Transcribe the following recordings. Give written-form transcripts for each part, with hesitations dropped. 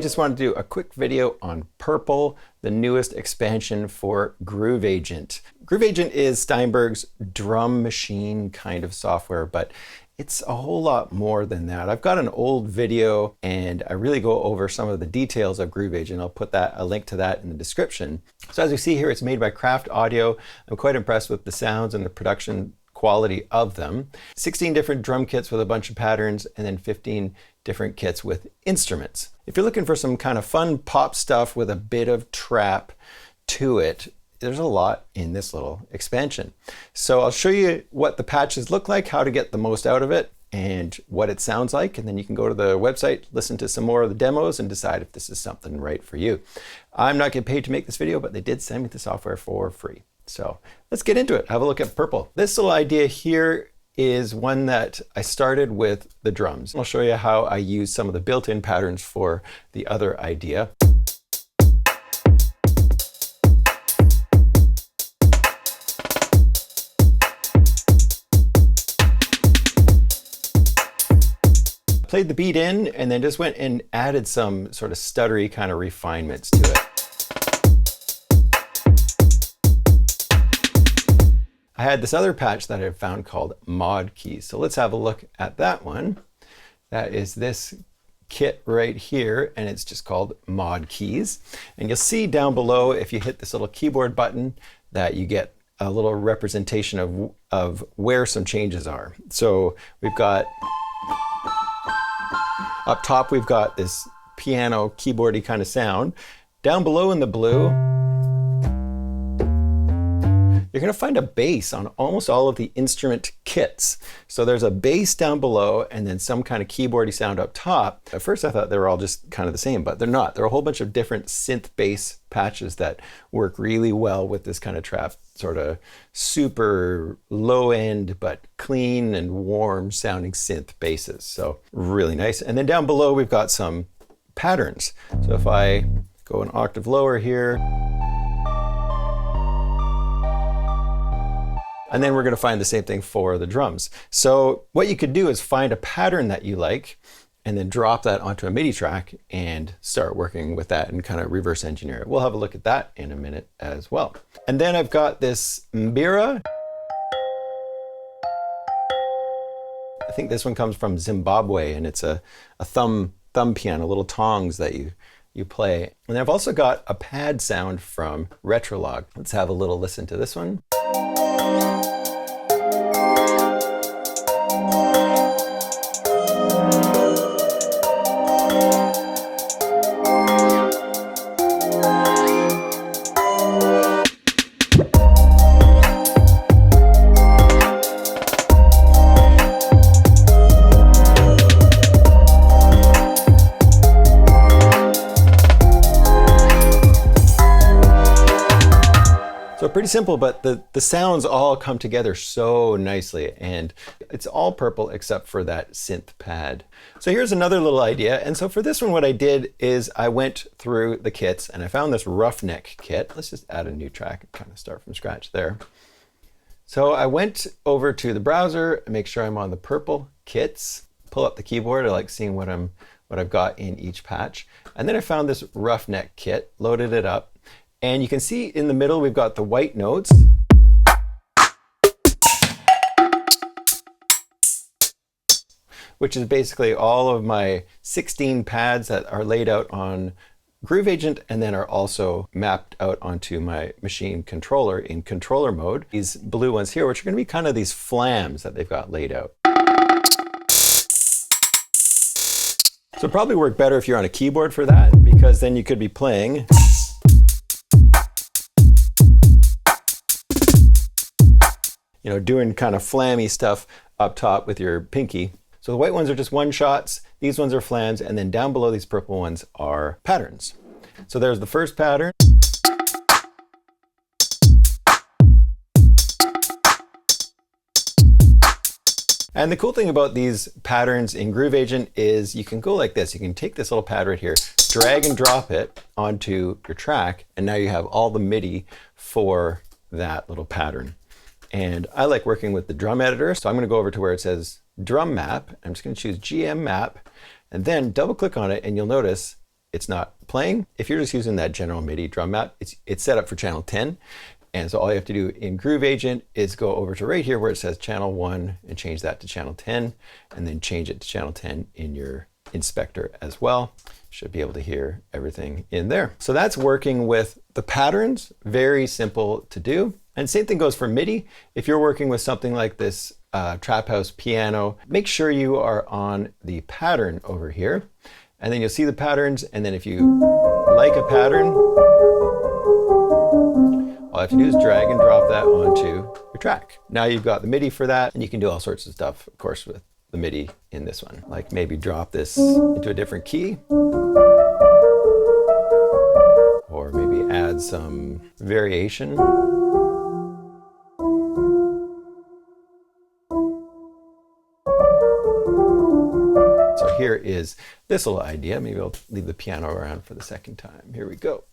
just wanted to do a quick video on Purple, the newest expansion for Groove Agent. Groove Agent is Steinberg's drum machine kind of software, but it's a whole lot more than that. I've got an old video and I really go over some of the details of Groove Agent. I'll put a link to that in the description. So as you see here, it's made by Craft Audio. I'm quite impressed with the sounds and the production quality of them. 16 different drum kits with a bunch of patterns, and then 15 different kits with instruments. If you're looking for some kind of fun pop stuff with a bit of trap to it, there's a lot in this little expansion. So I'll show you what the patches look like, how to get the most out of it, and what it sounds like, and then you can go to the website, listen to some more of the demos, and decide if this is something right for you. I'm not getting paid to make this video, but they did send me the software for free. So let's get into it. Have a look at Purple. This little idea here is one that I started with the drums. I'll show you how I use some of the built-in patterns for the other idea. Played the beat in and then just went and added some sort of stuttery kind of refinements to it. I had this other patch that I found called Mod Keys. So let's have a look at that one. That is this kit right here, and it's just called Mod Keys. And you'll see down below, if you hit this little keyboard button, that you get a little representation of where some changes are. So we've got, up top, we've got this piano keyboardy kind of sound. Down below in the blue, you're going to find a bass on almost all of the instrument kits. So there's a bass down below and then some kind of keyboardy sound up top. At first I thought they were all just kind of the same, but they're not. There are a whole bunch of different synth bass patches that work really well with this kind of trap, sort of super low end, but clean and warm sounding synth basses. So really nice. And then down below we've got some patterns. So if I go an octave lower here, and then we're going to find the same thing for the drums. So what you could do is find a pattern that you like and then drop that onto a MIDI track and start working with that and kind of reverse engineer it. We'll have a look at that in a minute as well. And then I've got this Mbira. I think this one comes from Zimbabwe, and it's a thumb piano, little tongs that you play. And then I've also got a pad sound from Retrolog. Let's have a little listen to this one. So pretty simple, but the sounds all come together so nicely, and it's all Purple except for that synth pad. So here's another little idea. And so for this one, what I did is I went through the kits and I found this Roughneck kit. Let's just add a new track and kind of start from scratch there. So I went over to the browser and make sure I'm on the Purple kits, pull up the keyboard. I like seeing what I've got in each patch. And then I found this Roughneck kit, loaded it up. And you can see in the middle, we've got the white notes. Which is basically all of my 16 pads that are laid out on Groove Agent and then are also mapped out onto my machine controller in controller mode. These blue ones here, which are going to be kind of these flams that they've got laid out. So it'd probably work better if you're on a keyboard for that, because then you could be playing. You know, doing kind of flammy stuff up top with your pinky. So the white ones are just one shots, these ones are flams, and then down below these purple ones are patterns. So there's the first pattern. And the cool thing about these patterns in Groove Agent is you can go like this. You can take this little pad right here, drag and drop it onto your track, and now you have all the MIDI for that little pattern. And I like working with the drum editor, so I'm going to go over to where it says drum map. I'm just going to choose GM map and then double click on it, and you'll notice it's not playing. If you're just using that general MIDI drum mat, it's set up for channel 10. And so all you have to do in Groove Agent is go over to right here where it says channel 1 and change that to channel 10, and then change it to channel 10 in your inspector as well. Should be able to hear everything in there. So that's working with the patterns, very simple to do. And same thing goes for MIDI. If you're working with something like this Trap House piano, make sure you are on the pattern over here. And then you'll see the patterns, and then if you like a pattern, all I have to do is drag and drop that onto your track. Now you've got the MIDI for that, and you can do all sorts of stuff, of course, with the MIDI in this one. Like maybe drop this into a different key, or maybe add some variation. So here is this little idea. Maybe I'll leave the piano around for the second time. Here we go.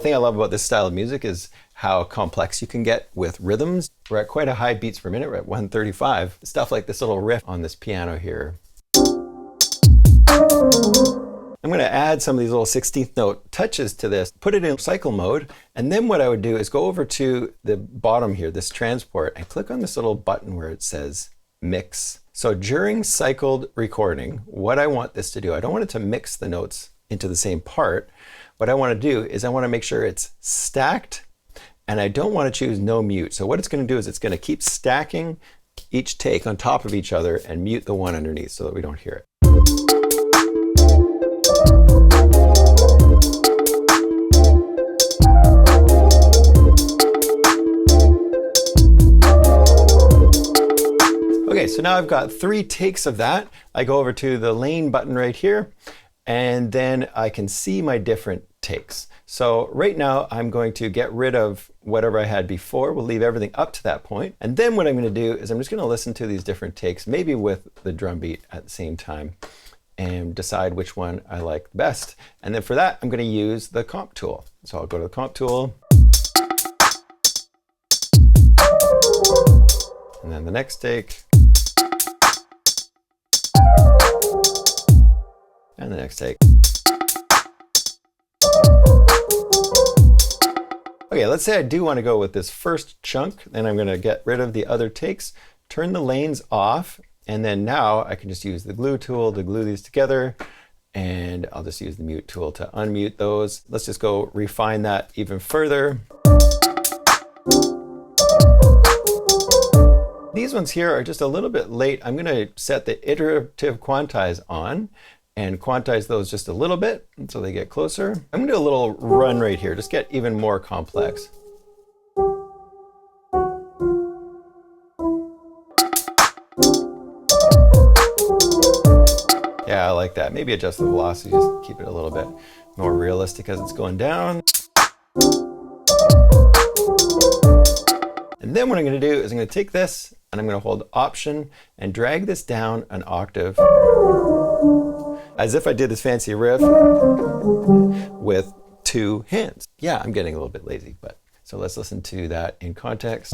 I love about this style of music is how complex you can get with rhythms. We're at quite a high beats per minute. We're at 135. Stuff like this little riff on this piano here. I'm going to add some of these little 16th note touches to this, put it in cycle mode, and then what I would do is go over to the bottom here, this transport, and click on this little button where it says mix. So during cycled recording, what I want this to do, I don't want it to mix the notes into the same part. What I want to do is I want to make sure it's stacked, and I don't want to choose no mute. So what it's going to do is it's going to keep stacking each take on top of each other and mute the one underneath so that we don't hear it. Okay, so now I've got 3 takes of that. I go over to the lane button right here, and then I can see my different takes. So right now I'm going to get rid of whatever I had before. We'll leave everything up to that point. And then what I'm going to do is I'm just going to listen to these different takes, maybe with the drum beat at the same time, and decide which one I like best. And then for that, I'm going to use the comp tool. So I'll go to the comp tool. And then the next take. And the next take. Okay, let's say I do want to go with this first chunk, then I'm going to get rid of the other takes, turn the lanes off, and then now I can just use the glue tool to glue these together, and I'll just use the mute tool to unmute those. Let's just go refine that even further. These ones here are just a little bit late. I'm going to set the iterative quantize on and quantize those just a little bit so they get closer. I'm going to do a little run right here, just get even more complex. Yeah, I like that. Maybe adjust the velocity, just keep it a little bit more realistic as it's going down. And then what I'm going to do is I'm going to take this and I'm going to hold Option and drag this down an octave, as if I did this fancy riff with 2 hands. Yeah, I'm getting a little bit lazy, but so let's listen to that in context.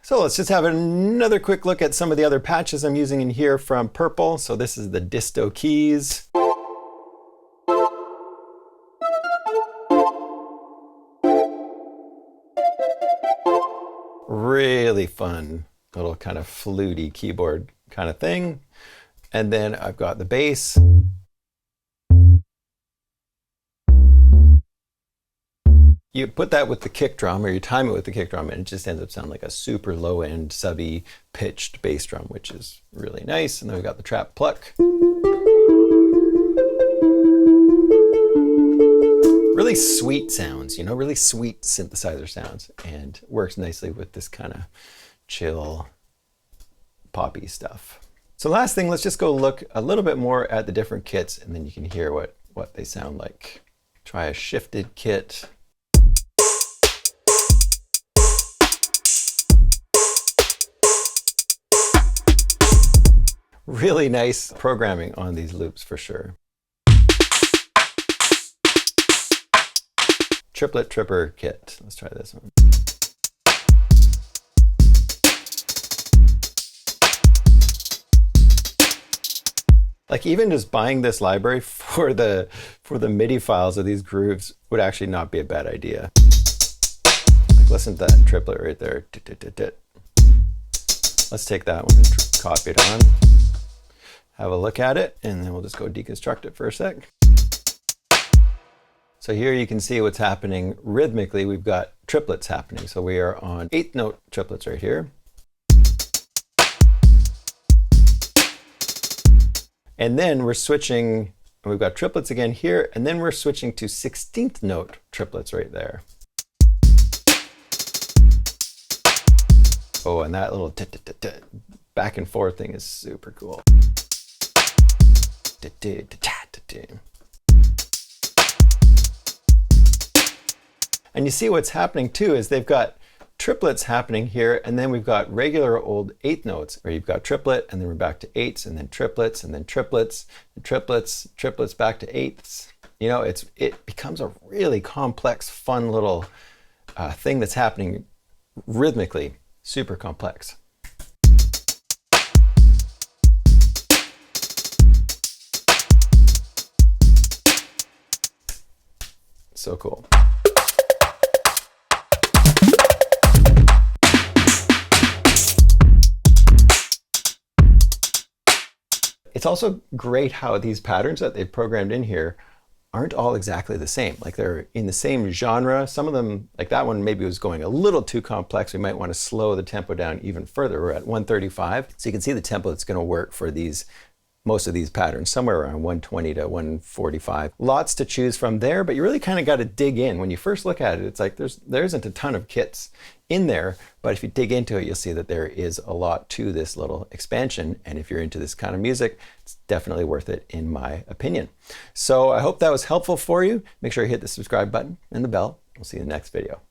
So let's just have another quick look at some of the other patches I'm using in here from Purple. So this is the disto keys. Really fun little kind of fluty keyboard kind of thing. And then I've got the bass. You put that with the kick drum, or you time it with the kick drum, and it just ends up sounding like a super low end, subby, pitched bass drum, which is really nice. And then we've got the trap pluck. Really sweet sounds, you know, really sweet synthesizer sounds, and works nicely with this kind of chill poppy stuff. So last thing, let's just go look a little bit more at the different kits, and then you can hear what they sound like. Try a shifted kit. Really nice programming on these loops for sure. Triplet tripper kit. Let's try this one. Like even just buying this library for the MIDI files of these grooves would actually not be a bad idea. Like listen to that triplet right there. Let's take that one and copy it on. Have a look at it, and then we'll just go deconstruct it for a sec. So here you can see what's happening rhythmically. We've got triplets happening. So we are on 8th note triplets right here. And then we're switching, we've got triplets again here, and then we're switching to 16th note triplets right there. Oh, and that little back and forth thing is super cool. And you see what's happening too is they've got triplets happening here, and then we've got regular old 8th notes where you've got triplet, and then we're back to 8s, and then triplets, and then triplets, and triplets, triplets back to 8s. You know, it becomes a really complex, fun little thing that's happening rhythmically, super complex. So cool. It's also great how these patterns that they've programmed in here aren't all exactly the same. Like they're in the same genre. Some of them, like that one maybe was going a little too complex. We might want to slow the tempo down even further. We're at 135. So you can see the tempo that's going to work for most of these patterns, somewhere around 120 to 145. Lots to choose from there, but you really kind of got to dig in. When you first look at it, it's like there isn't a ton of kits in there, but if you dig into it, you'll see that there is a lot to this little expansion. And if you're into this kind of music, it's definitely worth it in my opinion. So I hope that was helpful for you. Make sure you hit the subscribe button and the bell. We'll see you in the next video.